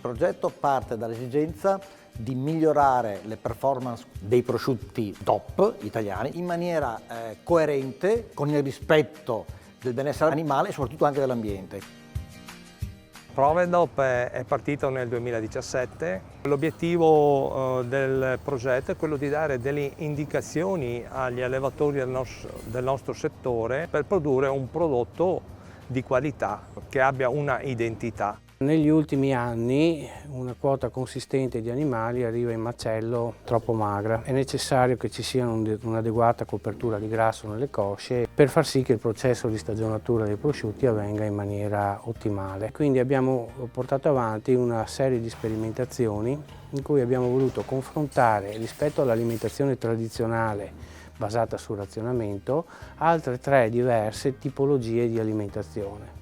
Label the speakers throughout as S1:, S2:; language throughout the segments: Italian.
S1: progetto parte dall'esigenza di migliorare le performance dei prosciutti DOP italiani in maniera coerente con il rispetto del benessere animale e soprattutto anche dell'ambiente.
S2: Provendop è partito nel 2017. L'obiettivo del progetto è quello di dare delle indicazioni agli allevatori del nostro settore per produrre un prodotto di qualità che abbia una identità.
S3: Negli ultimi anni una quota consistente di animali arriva in macello troppo magra. È necessario che ci sia un'adeguata copertura di grasso nelle cosce per far sì che il processo di stagionatura dei prosciutti avvenga in maniera ottimale. Quindi abbiamo portato avanti una serie di sperimentazioni in cui abbiamo voluto confrontare rispetto all'alimentazione tradizionale basata sul razionamento altre 3 diverse tipologie di alimentazione.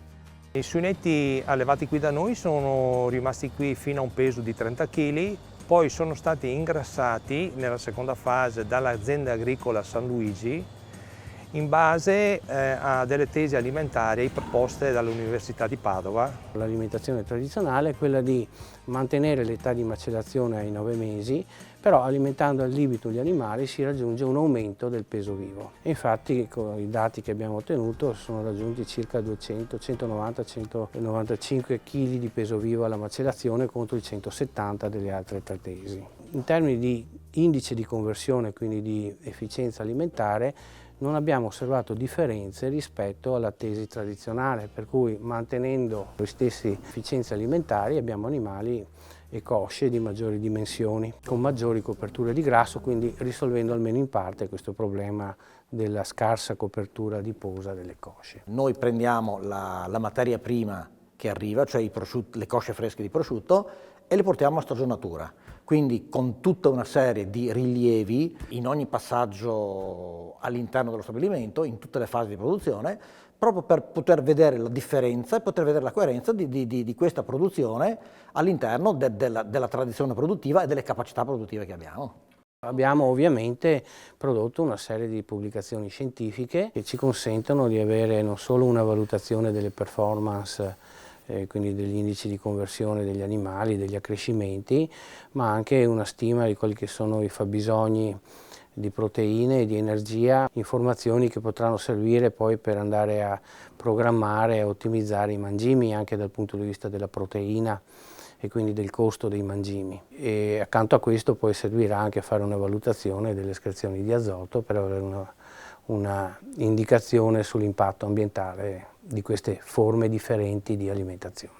S2: I suinetti allevati qui da noi sono rimasti qui fino a un peso di 30 kg, poi sono stati ingrassati nella seconda fase dall'azienda agricola San Luigi in base a delle tesi alimentari proposte dall'Università di Padova. L'alimentazione
S3: tradizionale è quella di mantenere l'età di macellazione ai 9 mesi, però alimentando al lievito gli animali si raggiunge un aumento del peso vivo. E infatti con i dati che abbiamo ottenuto sono raggiunti circa 190-195 kg di peso vivo alla macellazione contro i 170 delle altre 3 tesi. In termini di indice di conversione, quindi di efficienza alimentare, non abbiamo osservato differenze rispetto alla tesi tradizionale, per cui mantenendo le stesse efficienze alimentari abbiamo animali e cosce di maggiori dimensioni, con maggiori coperture di grasso, quindi risolvendo almeno in parte questo problema della scarsa copertura adiposa delle cosce.
S1: Noi prendiamo la materia prima che arriva, cioè le cosce fresche di prosciutto, e le portiamo a stagionatura. Quindi con tutta una serie di rilievi in ogni passaggio all'interno dello stabilimento, in tutte le fasi di produzione, proprio per poter vedere la differenza e poter vedere la coerenza di questa produzione all'interno della tradizione produttiva e delle capacità produttive che abbiamo.
S3: Abbiamo ovviamente prodotto una serie di pubblicazioni scientifiche che ci consentono di avere non solo una valutazione delle performance, quindi degli indici di conversione degli animali, degli accrescimenti, ma anche una stima di quelli che sono i fabbisogni di proteine e di energia, informazioni che potranno servire poi per andare a programmare e ottimizzare i mangimi anche dal punto di vista della proteina e quindi del costo dei mangimi. E accanto a questo poi servirà anche a fare una valutazione delle escrezioni di azoto per avere una indicazione sull'impatto ambientale di queste forme differenti di alimentazione.